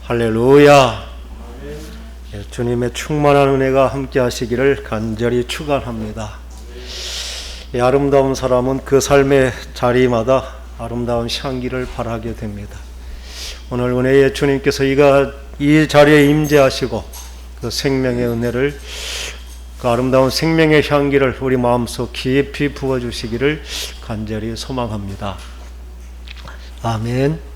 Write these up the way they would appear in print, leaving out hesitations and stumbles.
할렐루야. 주님의 충만한 은혜가 함께 하시기를 간절히 축원합니다. 이 아름다운 사람은 그 삶의 자리마다 아름다운 향기를 발하게 됩니다. 오늘 은혜의 주님께서 이 자리에 임재하시고 그 생명의 은혜를, 그 아름다운 생명의 향기를 우리 마음속 깊이 부어주시기를 간절히 소망합니다. 아멘.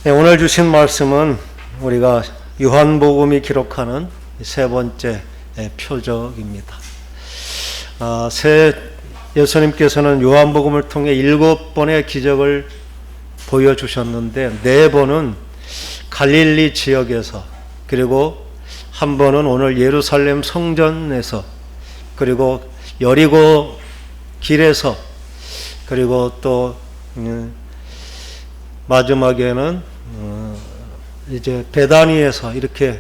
네, 오늘 주신 말씀은 우리가 요한복음이 기록하는 세 번째 표적입니다. 예수님께서는 요한복음을 통해 7번의 기적을 보여주셨는데 4번은 갈릴리 지역에서, 그리고 한 번은 오늘 예루살렘 성전에서, 그리고 여리고 길에서, 그리고 또 마지막에는 이제 베다니에서, 이렇게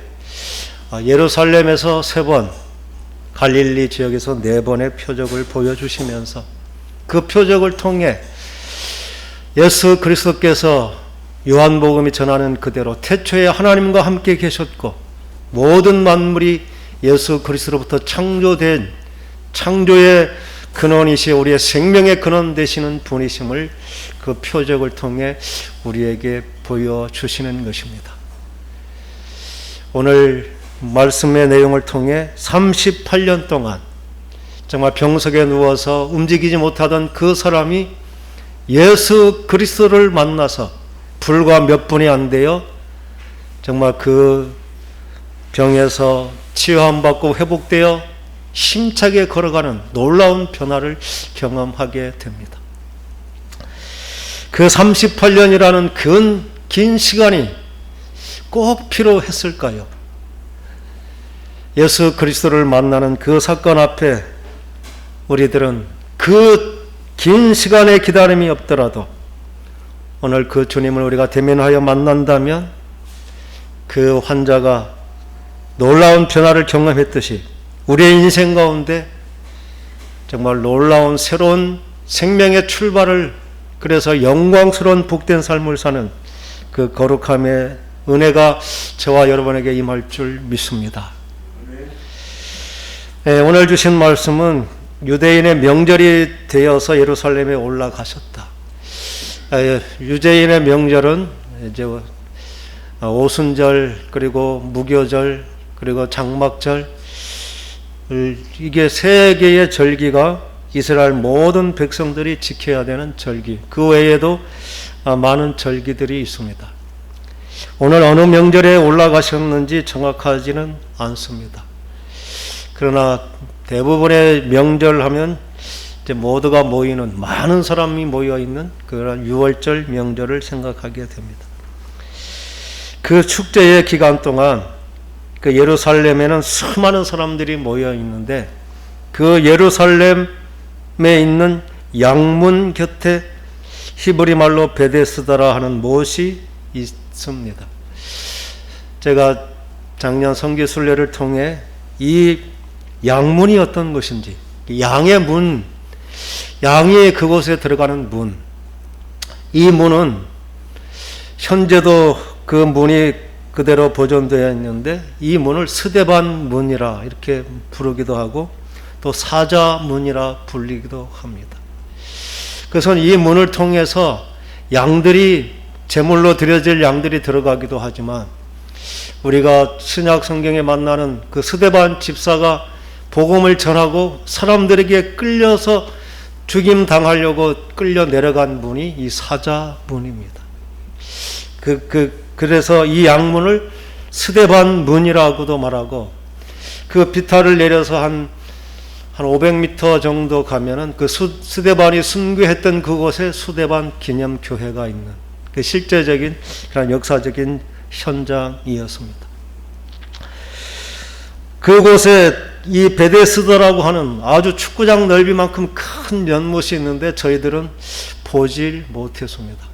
예루살렘에서 3번, 갈릴리 지역에서 4번의 표적을 보여주시면서 그 표적을 통해 예수 그리스도께서 요한복음이 전하는 그대로 태초에 하나님과 함께 계셨고 모든 만물이 예수 그리스도로부터 창조된 창조의 근원이시 우리의 생명의 근원 되시는 분이심을 그 표적을 통해 우리에게 보여주시는 것입니다. 오늘 말씀의 내용을 통해 38년 동안 정말 병석에 누워서 움직이지 못하던 그 사람이 예수 그리스도를 만나서 불과 몇 분이 안 되어 정말 그 병에서 치유함받고 회복되어 힘차게 걸어가는 놀라운 변화를 경험하게 됩니다. 그 38년이라는 긴 시간이 꼭 필요했을까요? 예수 그리스도를 만나는 그 사건 앞에 우리들은 그 긴 시간의 기다림이 없더라도 오늘 그 주님을 우리가 대면하여 만난다면 그 환자가 놀라운 변화를 경험했듯이 우리의 인생 가운데 정말 놀라운 새로운 생명의 출발을, 그래서 영광스러운 복된 삶을 사는 그 거룩함의 은혜가 저와 여러분에게 임할 줄 믿습니다. 네, 오늘 주신 말씀은 유대인의 명절이 되어서 예루살렘에 올라가셨다. 유대인의 명절은 이제 오순절, 그리고 무교절, 그리고 장막절, 이게 3개의 절기가 이스라엘 모든 백성들이 지켜야 되는 절기, 그 외에도 많은 절기들이 있습니다. 오늘 어느 명절에 올라가셨는지 정확하지는 않습니다. 그러나 대부분의 명절 하면 이제 모두가 모이는, 많은 사람이 모여있는 그런 6월절 명절을 생각하게 됩니다. 그 축제의 기간 동안 그 예루살렘에는 수많은 사람들이 모여 있는데 그 예루살렘에 있는 양문 곁에 히브리 말로 베데스다라 하는 못이 있습니다. 제가 작년 선교순례를 통해 이 양문이 어떤 것인지, 양의 문, 양이 그곳에 들어가는 문, 이 문은 현재도 그 문이 그대로 보존되어 있는데 이 문을 스데반 문이라 이렇게 부르기도 하고 또 사자문이라 불리기도 합니다. 그래서 이 문을 통해서 양들이, 제물로 드려질 양들이 들어가기도 하지만 우리가 신약 성경에 만나는 그 스데반 집사가 복음을 전하고 사람들에게 끌려서 죽임 당하려고 끌려 내려간 문이 이 사자문입니다. 그래서 이 양문을 스데반 문이라고도 말하고, 그 비탈을 내려서 한 500m 정도 가면은 그 스데반이 순교했던 그곳에 스데반 기념교회가 있는 그 실제적인 그런 역사적인 현장이었습니다. 그곳에 이 베데스다라고 하는 아주 축구장 넓이만큼 큰 연못이 있는데 저희들은 보질 못했습니다.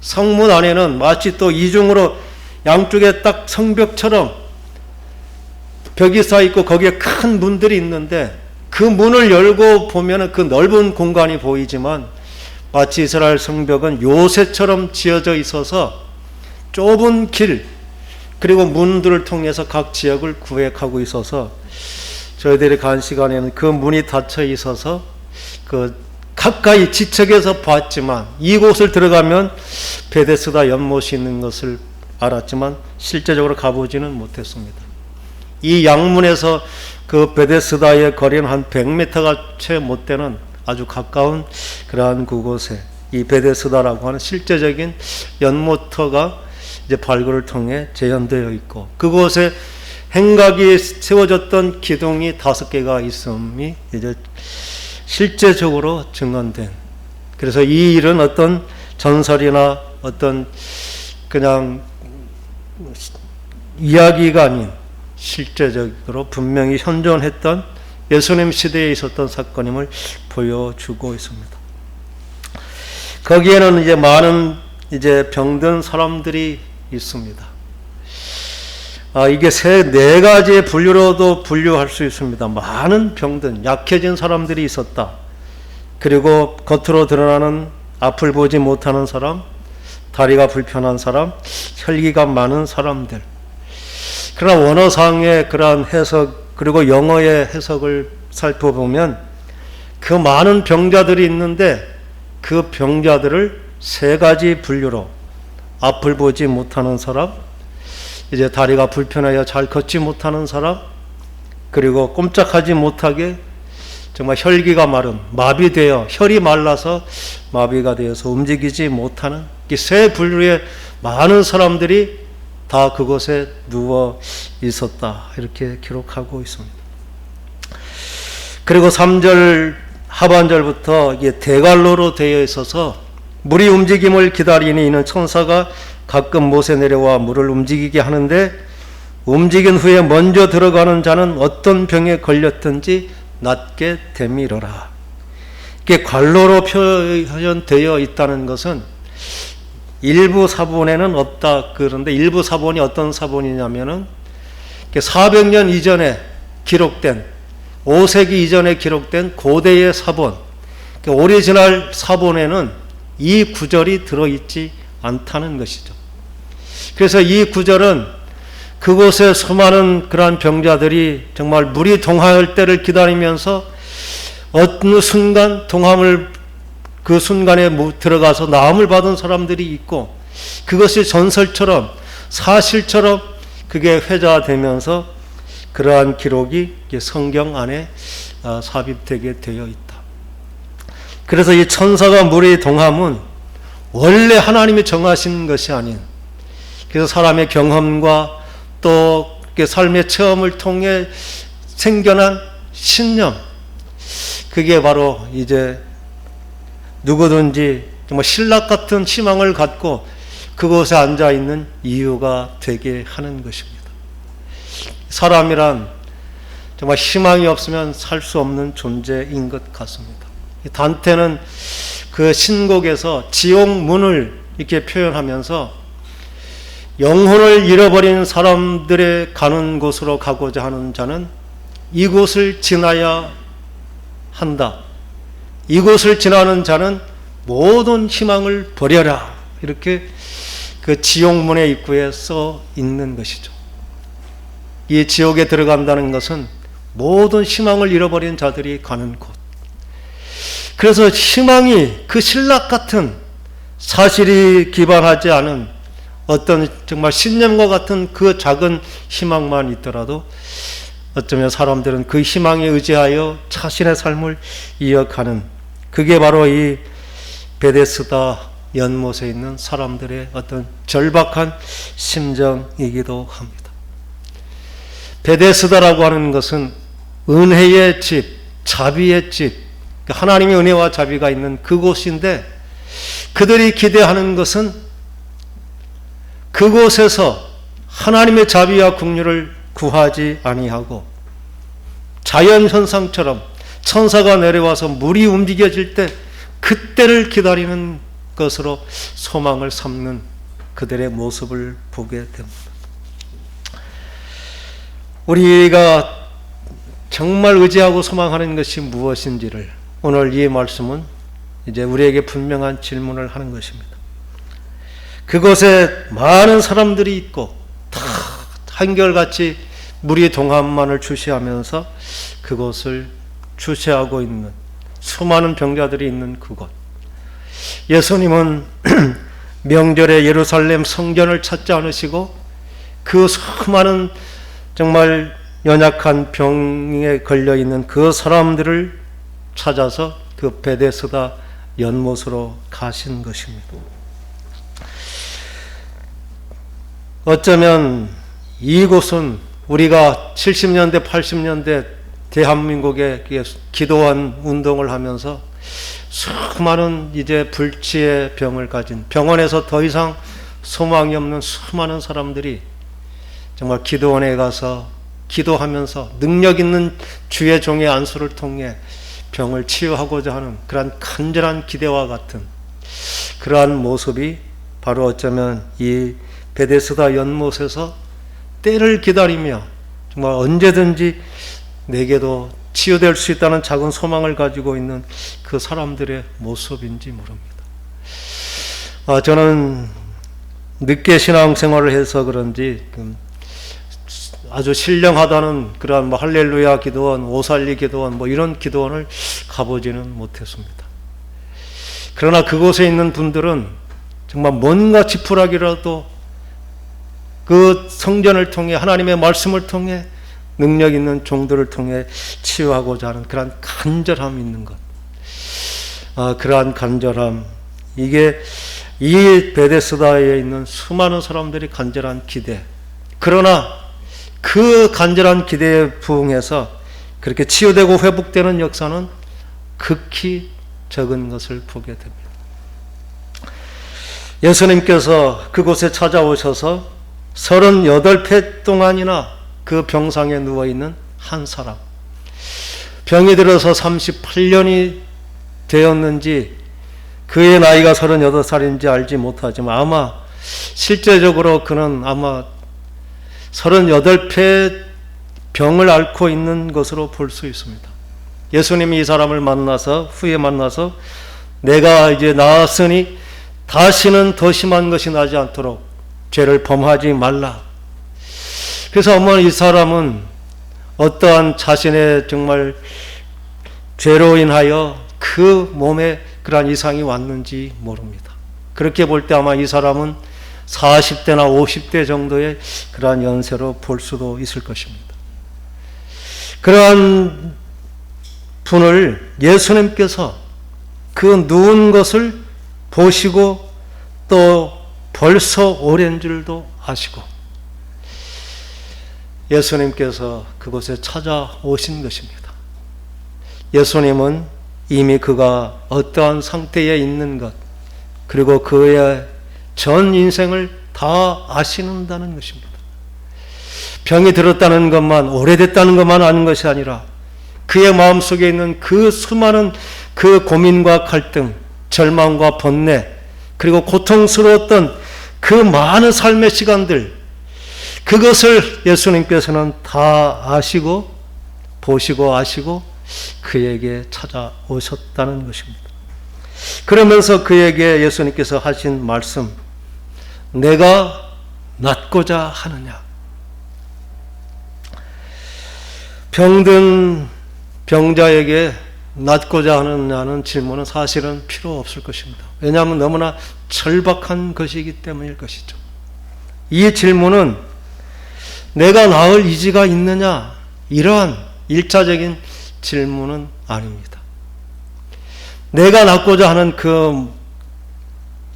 성문 안에는 마치 또 이중으로 양쪽에 딱 성벽처럼 벽이 쌓여 있고 거기에 큰 문들이 있는데 그 문을 열고 보면 그 넓은 공간이 보이지만 마치 이스라엘 성벽은 요새처럼 지어져 있어서 좁은 길, 그리고 문들을 통해서 각 지역을 구획하고 있어서 저희들이 간 시간에는 그 문이 닫혀 있어서 가까이 지척에서 봤지만 이곳을 들어가면 베데스다 연못이 있는 것을 알았지만 실제적으로 가보지는 못했습니다. 이 양문에서 그 베데스다의 거리는 한 100m가 채 못 되는 아주 가까운 그러한 그곳에 이 베데스다라고 하는 실제적인 연못터가 이제 발굴을 통해 재현되어 있고, 그곳에 행각이 세워졌던 기둥이 5개가 있음이 이제 실제적으로 증언된, 그래서 이 일은 어떤 전설이나 어떤 그냥 이야기가 아닌 실제적으로 분명히 현존했던 예수님 시대에 있었던 사건임을 보여주고 있습니다. 거기에는 이제 많은 이제 병든 사람들이 있습니다. 이게 4가지의 분류로도 분류할 수 있습니다. 많은 병든 약해진 사람들이 있었다. 그리고 겉으로 드러나는 앞을 보지 못하는 사람, 다리가 불편한 사람, 혈기가 많은 사람들. 그러나 원어상의 그러한 해석, 그리고 영어의 해석을 살펴보면 그 많은 병자들이 있는데 그 병자들을 3가지 분류로, 앞을 보지 못하는 사람, 이제 다리가 불편하여 잘 걷지 못하는 사람, 그리고 꼼짝하지 못하게 정말 혈기가 마른, 마비되어 혈이 말라서 마비가 되어서 움직이지 못하는 이 3분류의 많은 사람들이 다 그곳에 누워 있었다, 이렇게 기록하고 있습니다. 그리고 3절 하반절부터 이게 대관로로 되어 있어서 물이 움직임을 기다리니 이는 천사가 가끔 못에 내려와 물을 움직이게 하는데 움직인 후에 먼저 들어가는 자는 어떤 병에 걸렸든지 낫게 되밀어라. 이게 관로로 표현되어 있다는 것은 일부 사본에는 없다. 그런데 일부 사본이 어떤 사본이냐면은 400년 이전에 기록된, 5세기 이전에 기록된 고대의 사본, 오리지널 사본에는 이 구절이 들어있지 않다는 것이죠. 그래서 이 구절은 그곳에 수많은 그러한 병자들이 정말 물이 동할 때를 기다리면서 어느 순간 동함을, 그 순간에 들어가서 나음을 받은 사람들이 있고, 그것이 전설처럼 사실처럼 그게 회자되면서 그러한 기록이 성경 안에 삽입되게 되어 있다. 그래서 이 천사가 물의 동함은 원래 하나님이 정하신 것이 아닌, 그래서 사람의 경험과 또 삶의 체험을 통해 생겨난 신념, 그게 바로 이제 누구든지 정말 신락 같은 희망을 갖고 그곳에 앉아 있는 이유가 되게 하는 것입니다. 사람이란 정말 희망이 없으면 살 수 없는 존재인 것 같습니다. 단테는 그 신곡에서 지옥문을 이렇게 표현하면서 영혼을 잃어버린 사람들의 가는 곳으로 가고자 하는 자는 이곳을 지나야 한다. 이곳을 지나는 자는 모든 희망을 버려라. 이렇게 그 지옥문의 입구에 써 있는 것이죠. 이 지옥에 들어간다는 것은 모든 희망을 잃어버린 자들이 가는 곳. 그래서 희망이 그 신락 같은 사실이 기반하지 않은 어떤 정말 신념과 같은 그 작은 희망만 있더라도 어쩌면 사람들은 그 희망에 의지하여 자신의 삶을 이어가는, 그게 바로 이 베데스다 연못에 있는 사람들의 어떤 절박한 심정이기도 합니다. 베데스다라고 하는 것은 은혜의 집, 자비의 집, 하나님의 은혜와 자비가 있는 그곳인데, 그들이 기대하는 것은 그곳에서 하나님의 자비와 긍휼을 구하지 아니하고 자연현상처럼 천사가 내려와서 물이 움직여질 때 그때를 기다리는 것으로 소망을 삼는 그들의 모습을 보게 됩니다. 우리가 정말 의지하고 소망하는 것이 무엇인지를 오늘 이 말씀은 이제 우리에게 분명한 질문을 하는 것입니다. 그곳에 많은 사람들이 있고 다 한결같이 물이 동함만을 주시하면서 그곳을 주시하고 있는 수많은 병자들이 있는 그곳. 예수님은 명절에 예루살렘 성전을 찾지 않으시고 그 수많은 정말 연약한 병에 걸려있는 그 사람들을 찾아서 그 베데스다 연못으로 가신 것입니다. 어쩌면 이곳은 우리가 70년대, 80년대 대한민국에 기도원 운동을 하면서 수많은 이제 불치의 병을 가진, 병원에서 더 이상 소망이 없는 수많은 사람들이 정말 기도원에 가서 기도하면서 능력 있는 주의 종의 안수를 통해 병을 치유하고자 하는 그러한 간절한 기대와 같은 그러한 모습이 바로 어쩌면 이 베데스다 연못에서 때를 기다리며 정말 언제든지 내게도 치유될 수 있다는 작은 소망을 가지고 있는 그 사람들의 모습인지 모릅니다. 저는 늦게 신앙생활을 해서 그런지 아주 신령하다는 그러한 할렐루야 기도원, 오살리 기도원 이런 기도원을 가보지는 못했습니다. 그러나 그곳에 있는 분들은 정말 뭔가 지푸라기라도 그 성전을 통해 하나님의 말씀을 통해 능력 있는 종들을 통해 치유하고자 하는 그러한 간절함이 있는 것. 그러한 간절함, 이게 이 베데스다에 있는 수많은 사람들이 간절한 기대. 그러나 그 간절한 기대에 부응해서 그렇게 치유되고 회복되는 역사는 극히 적은 것을 보게 됩니다. 예수님께서 그곳에 찾아오셔서 38회 동안이나 그 병상에 누워있는 한 사람, 병이 들어서 38년이 되었는지 그의 나이가 38살인지 알지 못하지만 아마 실제적으로 그는 아마 38회 병을 앓고 있는 것으로 볼 수 있습니다. 예수님이 이 사람을 후에 만나서 내가 이제 나았으니 다시는 더 심한 것이 나지 않도록 죄를 범하지 말라. 그래서 아마 이 사람은 어떠한 자신의 정말 죄로 인하여 그 몸에 그러한 이상이 왔는지 모릅니다. 그렇게 볼 때 아마 이 사람은 40대나 50대 정도의 그러한 연세로 볼 수도 있을 것입니다. 그러한 분을 예수님께서 그 누운 것을 보시고 또 벌써 오랜 줄도 아시고 예수님께서 그곳에 찾아오신 것입니다. 예수님은 이미 그가 어떠한 상태에 있는 것, 그리고 그의 전 인생을 다 아시는다는 것입니다. 병이 들었다는 것만, 오래됐다는 것만 아는 것이 아니라 그의 마음속에 있는 그 수많은 그 고민과 갈등, 절망과 번뇌, 그리고 고통스러웠던 그 많은 삶의 시간들, 그것을 예수님께서는 다 아시고 보시고 아시고 그에게 찾아오셨다는 것입니다. 그러면서 그에게 예수님께서 하신 말씀, 내가 낫고자 하느냐. 병든 병자에게 낫고자 하느냐는 질문은 사실은 필요 없을 것입니다. 왜냐하면 너무나 절박한 것이기 때문일 것이죠. 이 질문은 내가 나을 의지가 있느냐, 이러한 일차적인 질문은 아닙니다. 내가 낫고자 하는 그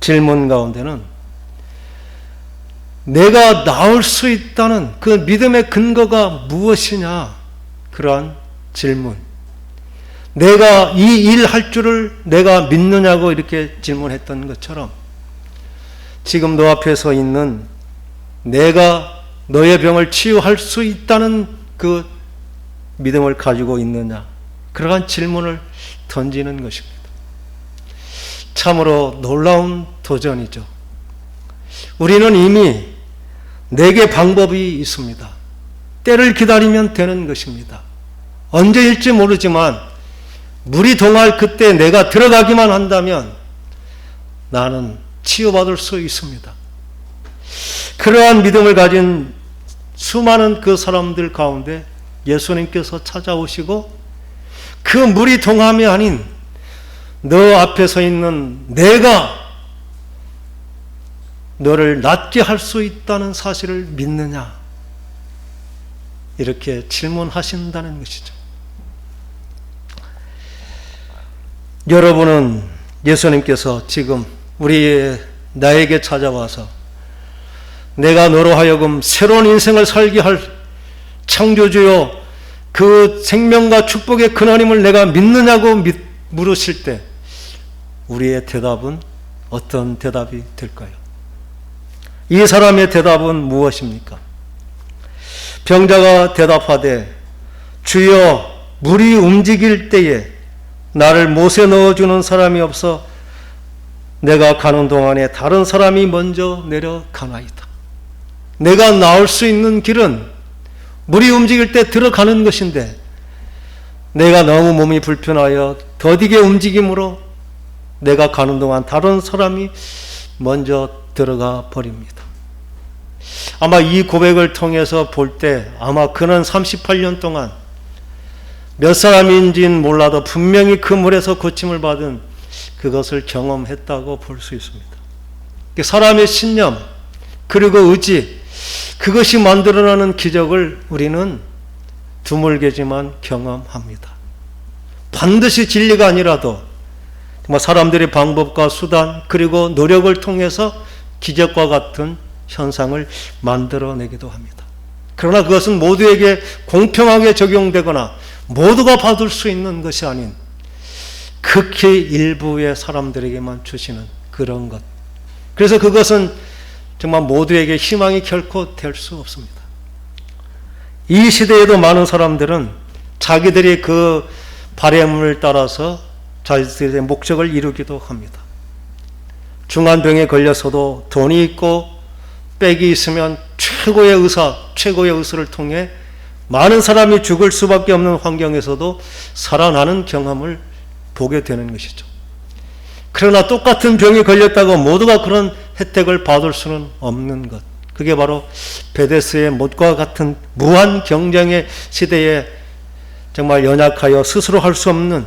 질문 가운데는 내가 나을 수 있다는 그 믿음의 근거가 무엇이냐, 그러한 질문. 내가 이 일 할 줄을 내가 믿느냐고 이렇게 질문했던 것처럼 지금 너 앞에 서 있는 내가 너의 병을 치유할 수 있다는 그 믿음을 가지고 있느냐, 그러한 질문을 던지는 것입니다. 참으로 놀라운 도전이죠. 우리는 이미 내게 방법이 있습니다. 때를 기다리면 되는 것입니다. 언제일지 모르지만 물이 동할 그때 내가 들어가기만 한다면 나는 치유받을 수 있습니다. 그러한 믿음을 가진 수많은 그 사람들 가운데 예수님께서 찾아오시고 그 물이 동함이 아닌 너 앞에 서 있는 내가 너를 낫게 할 수 있다는 사실을 믿느냐? 이렇게 질문하신다는 것이죠. 여러분은 예수님께서 지금 나에게 찾아와서 내가 너로 하여금 새로운 인생을 살게 할 창조주요 그 생명과 축복의 근원임을 내가 믿느냐고 물으실 때 우리의 대답은 어떤 대답이 될까요? 이 사람의 대답은 무엇입니까? 병자가 대답하되 주여 물이 움직일 때에 나를 못에 넣어주는 사람이 없어 내가 가는 동안에 다른 사람이 먼저 내려가나이다. 내가 나올 수 있는 길은 물이 움직일 때 들어가는 것인데 내가 너무 몸이 불편하여 더디게 움직임으로 내가 가는 동안 다른 사람이 먼저 들어가 버립니다. 아마 이 고백을 통해서 볼 때 아마 그는 38년 동안 몇 사람인지는 몰라도 분명히 그 물에서 고침을 받은 그것을 경험했다고 볼 수 있습니다. 사람의 신념 그리고 의지 그것이 만들어내는 기적을 우리는 드물게지만 경험합니다. 반드시 진리가 아니라도 정말 사람들의 방법과 수단 그리고 노력을 통해서 기적과 같은 현상을 만들어내기도 합니다. 그러나 그것은 모두에게 공평하게 적용되거나 모두가 받을 수 있는 것이 아닌 극히 일부의 사람들에게만 주시는 그런 것. 그래서 그것은 정말 모두에게 희망이 결코 될 수 없습니다. 이 시대에도 많은 사람들은 자기들이 그 바램을 따라서 자기들의 목적을 이루기도 합니다. 중환병에 걸려서도 돈이 있고 빽이 있으면 최고의 의사를 통해 많은 사람이 죽을 수밖에 없는 환경에서도 살아나는 경험을 보게 되는 것이죠. 그러나 똑같은 병에 걸렸다고 모두가 그런 혜택을 받을 수는 없는 것. 그게 바로 베데스의 못과 같은 무한 경쟁의 시대에 정말 연약하여 스스로 할 수 없는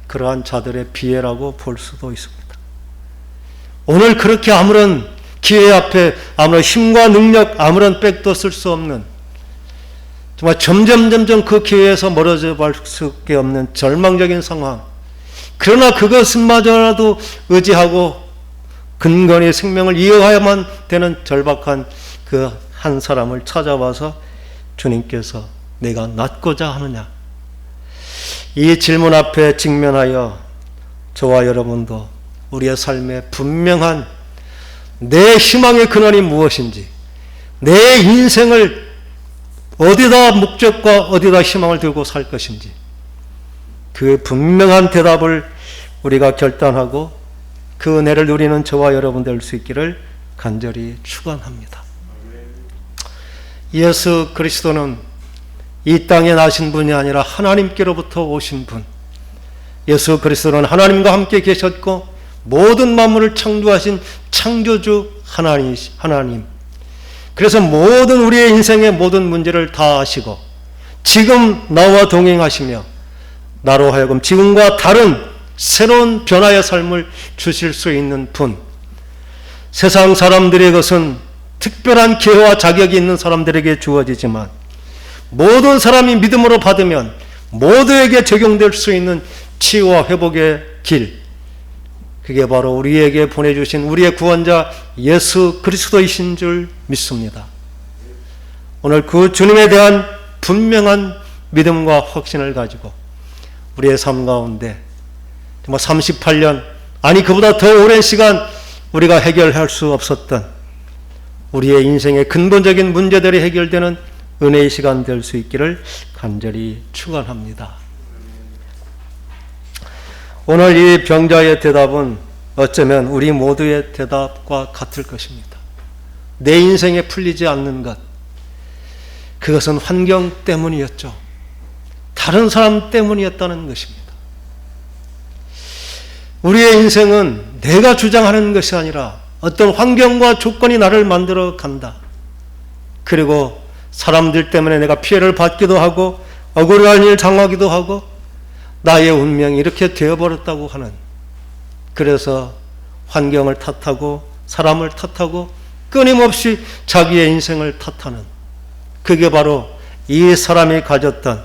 그러한 자들의 비애라고 볼 수도 있습니다. 오늘 그렇게 아무런 기회 앞에 아무런 힘과 능력, 아무런 빽도 쓸 수 없는 정말 점점 그 기회에서 멀어져 갈 수밖에 없는 절망적인 상황. 그러나 그것마저라도 의지하고 근건히 생명을 이어가야만 되는 절박한 그 한 사람을 찾아와서 주님께서 내가 낫고자 하느냐? 이 질문 앞에 직면하여 저와 여러분도 우리의 삶에 분명한 내 희망의 근원이 무엇인지, 내 인생을 어디다 목적과 어디다 희망을 두고 살 것인지 그 분명한 대답을 우리가 결단하고 그 은혜를 누리는 저와 여러분 될 수 있기를 간절히 축원합니다. 예수 그리스도는 이 땅에 나신 분이 아니라 하나님께로부터 오신 분. 예수 그리스도는 하나님과 함께 계셨고 모든 만물을 창조하신 창조주 하나님. 그래서 모든 우리의 인생의 모든 문제를 다 아시고 지금 나와 동행하시며 나로 하여금 지금과 다른 새로운 변화의 삶을 주실 수 있는 분. 세상 사람들의 것은 특별한 기회와 자격이 있는 사람들에게 주어지지만 모든 사람이 믿음으로 받으면 모두에게 적용될 수 있는 치유와 회복의 길, 그게 바로 우리에게 보내주신 우리의 구원자 예수 그리스도이신 줄 믿습니다. 오늘 그 주님에 대한 분명한 믿음과 확신을 가지고 우리의 삶 가운데 정말 38년, 아니 그보다 더 오랜 시간 우리가 해결할 수 없었던 우리의 인생의 근본적인 문제들이 해결되는 은혜의 시간 될 수 있기를 간절히 축원합니다. 오늘 이 병자의 대답은 어쩌면 우리 모두의 대답과 같을 것입니다. 내 인생에 풀리지 않는 것, 그것은 환경 때문이었죠. 다른 사람 때문이었다는 것입니다. 우리의 인생은 내가 주장하는 것이 아니라 어떤 환경과 조건이 나를 만들어 간다. 그리고 사람들 때문에 내가 피해를 받기도 하고 억울한 일 당하기도 하고 나의 운명이 이렇게 되어버렸다고 하는, 그래서 환경을 탓하고 사람을 탓하고 끊임없이 자기의 인생을 탓하는, 그게 바로 이 사람이 가졌던,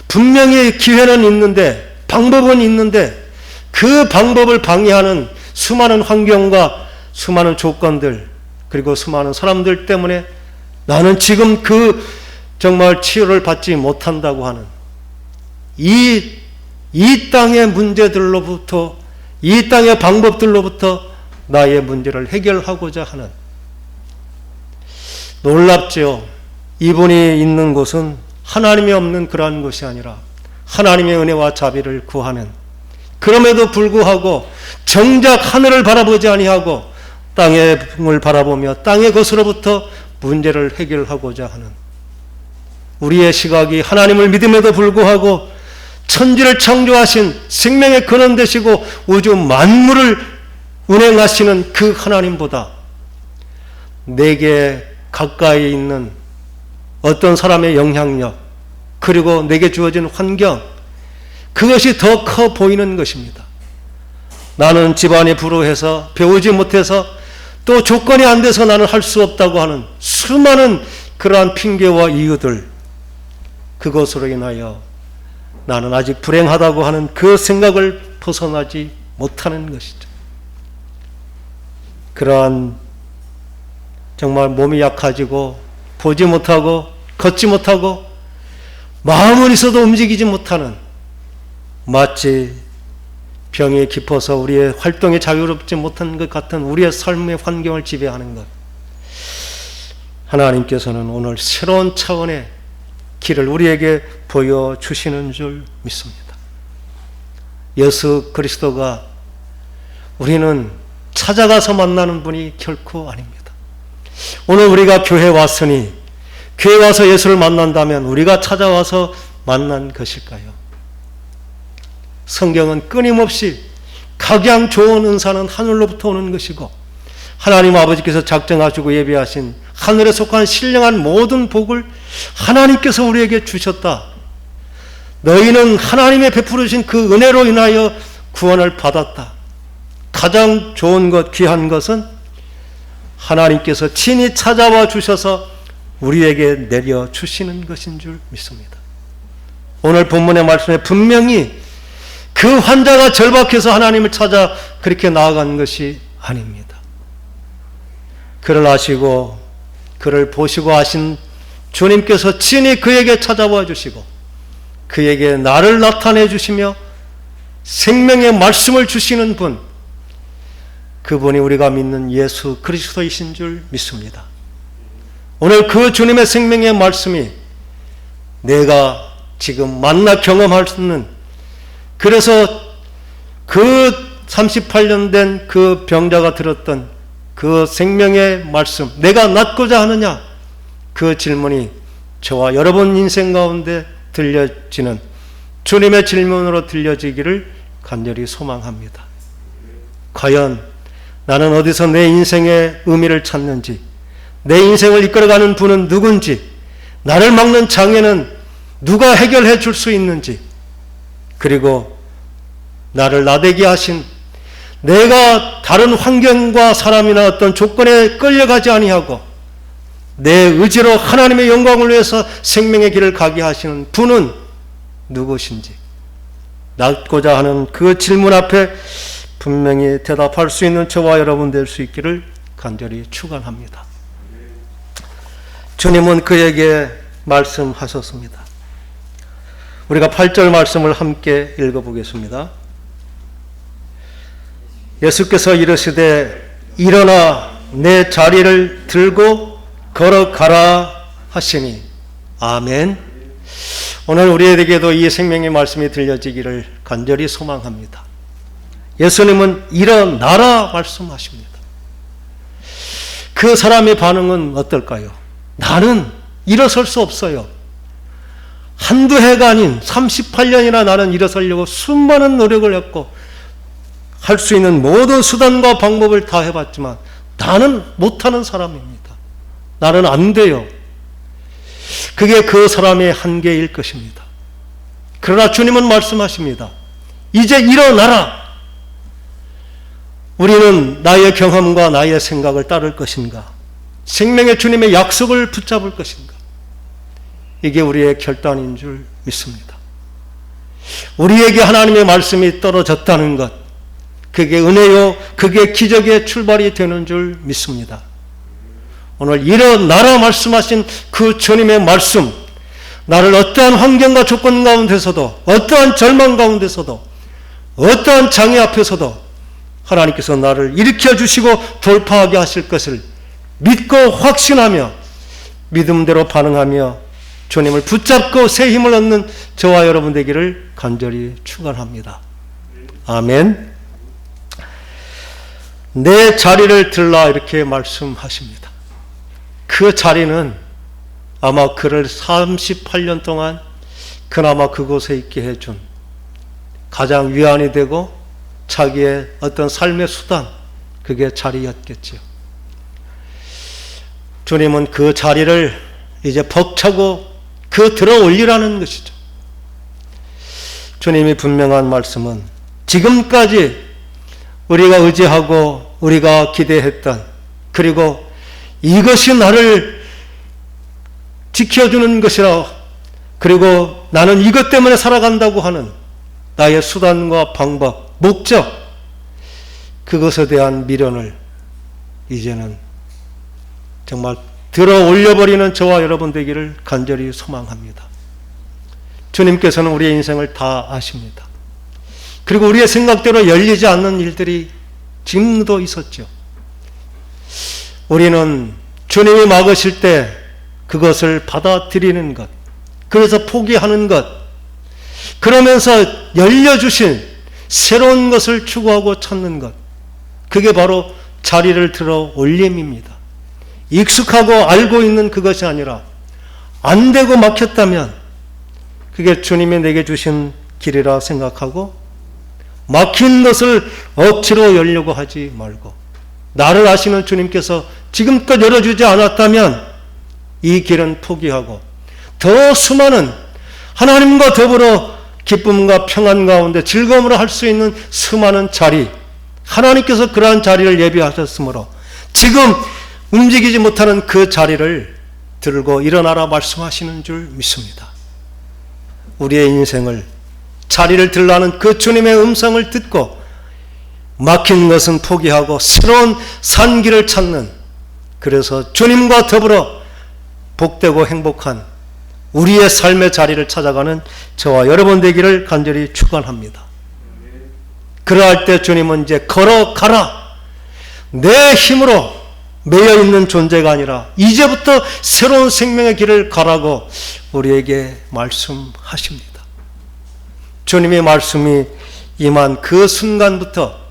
분명히 기회는 있는데 방법은 있는데 그 방법을 방해하는 수많은 환경과 수많은 조건들, 그리고 수많은 사람들 때문에 나는 지금 그 정말 치유를 받지 못한다고 하는 이 땅의 문제들로부터, 이 땅의 방법들로부터 나의 문제를 해결하고자 하는, 놀랍죠. 이분이 있는 곳은 하나님이 없는 그러한 곳이 아니라 하나님의 은혜와 자비를 구하는, 그럼에도 불구하고 정작 하늘을 바라보지 아니하고 땅을 바라보며 땅의 것으로부터 문제를 해결하고자 하는, 우리의 시각이 하나님을 믿음에도 불구하고 천지를 창조하신 생명의 근원 되시고 우주 만물을 운행하시는 그 하나님보다 내게 가까이 있는 어떤 사람의 영향력, 그리고 내게 주어진 환경, 그것이 더 커 보이는 것입니다. 나는 집안이 불우해서 배우지 못해서 또 조건이 안 돼서 나는 할 수 없다고 하는 수많은 그러한 핑계와 이유들, 그것으로 인하여 나는 아직 불행하다고 하는 그 생각을 벗어나지 못하는 것이죠. 그러한 정말 몸이 약해지고 보지 못하고 걷지 못하고 마음은 있어도 움직이지 못하는, 마치 병이 깊어서 우리의 활동이 자유롭지 못한 것 같은 우리의 삶의 환경을 지배하는 것, 하나님께서는 오늘 새로운 차원의 길을 우리에게 보여주시는 줄 믿습니다. 예수 그리스도가 우리는 찾아가서 만나는 분이 결코 아닙니다. 오늘 우리가 교회에 왔으니, 교회에 와서 예수를 만난다면 우리가 찾아와서 만난 것일까요? 성경은 끊임없이 각양 좋은 은사는 하늘로부터 오는 것이고 하나님 아버지께서 작정하시고 예비하신 하늘에 속한 신령한 모든 복을 하나님께서 우리에게 주셨다. 너희는 하나님의 베풀어 주신 그 은혜로 인하여 구원을 받았다. 가장 좋은 것, 귀한 것은 하나님께서 친히 찾아와 주셔서 우리에게 내려주시는 것인 줄 믿습니다. 오늘 본문의 말씀에 분명히 그 환자가 절박해서 하나님을 찾아 그렇게 나아간 것이 아닙니다. 그를 아시고 그를 보시고 아신 주님께서 친히 그에게 찾아와 주시고 그에게 나를 나타내 주시며 생명의 말씀을 주시는 분, 그분이 우리가 믿는 예수 그리스도이신 줄 믿습니다. 오늘 그 주님의 생명의 말씀이 내가 지금 만나 경험할 수 있는, 그래서 그 38년 된 그 병자가 들었던 그 생명의 말씀, 내가 낫고자 하느냐, 그 질문이 저와 여러분 인생 가운데 들려지는 주님의 질문으로 들려지기를 간절히 소망합니다. 과연 나는 어디서 내 인생의 의미를 찾는지, 내 인생을 이끌어가는 분은 누군지, 나를 막는 장애는 누가 해결해 줄 수 있는지, 그리고 나를 나대게 하신, 내가 다른 환경과 사람이나 어떤 조건에 끌려가지 아니하고 내 의지로 하나님의 영광을 위해서 생명의 길을 가게 하시는 분은 누구신지, 낫고자 하는 그 질문 앞에 분명히 대답할 수 있는 저와 여러분 될 수 있기를 간절히 축원합니다. 주님은 그에게 말씀하셨습니다. 우리가 8절 말씀을 함께 읽어보겠습니다. 예수께서 이르시되 일어나 내 자리를 들고 걸어가라 하시니. 아멘. 오늘 우리에게도 이 생명의 말씀이 들려지기를 간절히 소망합니다. 예수님은 일어나라 말씀하십니다. 그 사람의 반응은 어떨까요? 나는 일어설 수 없어요. 한두 해가 아닌 38년이나 나는 일어서려고 수많은 노력을 했고 할 수 있는 모든 수단과 방법을 다 해봤지만 나는 못하는 사람입니다. 나는 안 돼요. 그게 그 사람의 한계일 것입니다. 그러나 주님은 말씀하십니다. 이제 일어나라. 우리는 나의 경험과 나의 생각을 따를 것인가? 생명의 주님의 약속을 붙잡을 것인가? 이게 우리의 결단인 줄 믿습니다. 우리에게 하나님의 말씀이 떨어졌다는 것, 그게 은혜요, 그게 기적의 출발이 되는 줄 믿습니다. 오늘 일어나라 말씀하신 그 주님의 말씀, 나를 어떠한 환경과 조건 가운데서도, 어떠한 절망 가운데서도, 어떠한 장애 앞에서도 하나님께서 나를 일으켜 주시고 돌파하게 하실 것을 믿고 확신하며 믿음대로 반응하며 주님을 붙잡고 새 힘을 얻는 저와 여러분 되기를 간절히 축원합니다. 아멘. 내 자리를 들라 이렇게 말씀하십니다. 그 자리는 아마 그를 38년 동안 그나마 그곳에 있게 해준 가장 위안이 되고 자기의 어떤 삶의 수단, 그게 자리였겠죠. 주님은 그 자리를 이제 벅차고 그 들어 올리라는 것이죠. 주님이 분명한 말씀은 지금까지 우리가 의지하고 우리가 기대했던, 그리고 이것이 나를 지켜주는 것이라, 그리고 나는 이것 때문에 살아간다고 하는 나의 수단과 방법, 목적, 그것에 대한 미련을 이제는 정말 들어 올려버리는 저와 여러분 되기를 간절히 소망합니다. 주님께서는 우리의 인생을 다 아십니다. 그리고 우리의 생각대로 열리지 않는 일들이 지금도 있었죠. 우리는 주님이 막으실 때 그것을 받아들이는 것, 그래서 포기하는 것, 그러면서 열려주신 새로운 것을 추구하고 찾는 것, 그게 바로 자리를 들어 올림입니다. 익숙하고 알고 있는 그것이 아니라 안 되고 막혔다면 그게 주님이 내게 주신 길이라 생각하고 막힌 것을 억지로 열려고 하지 말고, 나를 아시는 주님께서 지금껏 열어주지 않았다면 이 길은 포기하고 더 수많은 하나님과 더불어 기쁨과 평안 가운데 즐거움으로 할 수 있는 수많은 자리, 하나님께서 그러한 자리를 예비하셨으므로 지금 움직이지 못하는 그 자리를 들고 일어나라 말씀하시는 줄 믿습니다. 우리의 인생을 자리를 들라는 그 주님의 음성을 듣고 막힌 것은 포기하고 새로운 산길을 찾는, 그래서 주님과 더불어 복되고 행복한 우리의 삶의 자리를 찾아가는 저와 여러분 되기를 간절히 축원합니다. 그러할 때 주님은 이제 걸어가라, 내 힘으로 매여 있는 존재가 아니라 이제부터 새로운 생명의 길을 가라고 우리에게 말씀하십니다. 주님의 말씀이 임한 그 순간부터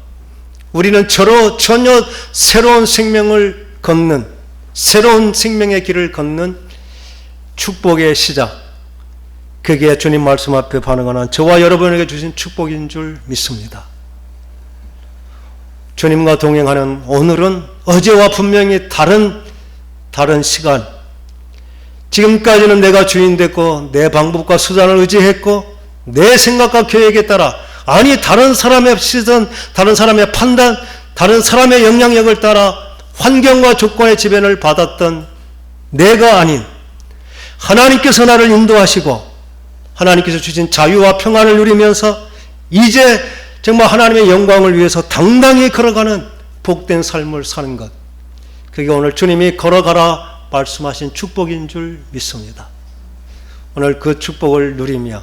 우리는 전혀 새로운 생명을 걷는, 새로운 생명의 길을 걷는 축복의 시작, 그게 주님 말씀 앞에 반응하는 저와 여러분에게 주신 축복인 줄 믿습니다. 주님과 동행하는 오늘은 어제와 분명히 다른 시간, 지금까지는 내가 주인 됐고 내 방법과 수단을 의지했고 내 생각과 계획에 따라, 아니 다른 사람의 시선, 다른 사람의 판단, 다른 사람의 영향력을 따라 환경과 조건의 지배를 받았던 내가 아닌 하나님께서 나를 인도하시고 하나님께서 주신 자유와 평안을 누리면서 이제 정말 하나님의 영광을 위해서 당당히 걸어가는 복된 삶을 사는 것, 그게 오늘 주님이 걸어가라 말씀하신 축복인 줄 믿습니다. 오늘 그 축복을 누리며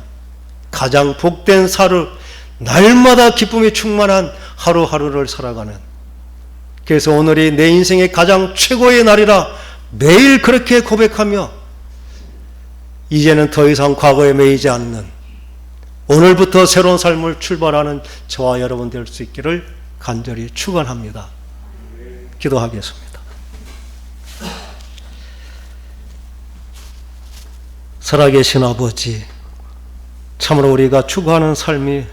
가장 복된 하루, 날마다 기쁨이 충만한 하루하루를 살아가는, 그래서 오늘이 내 인생의 가장 최고의 날이라 매일 그렇게 고백하며 이제는 더 이상 과거에 매이지 않는 오늘부터 새로운 삶을 출발하는 저와 여러분 될 수 있기를 간절히 축원합니다. 기도하겠습니다. 살아계신 아버지, 참으로 우리가 추구하는 삶이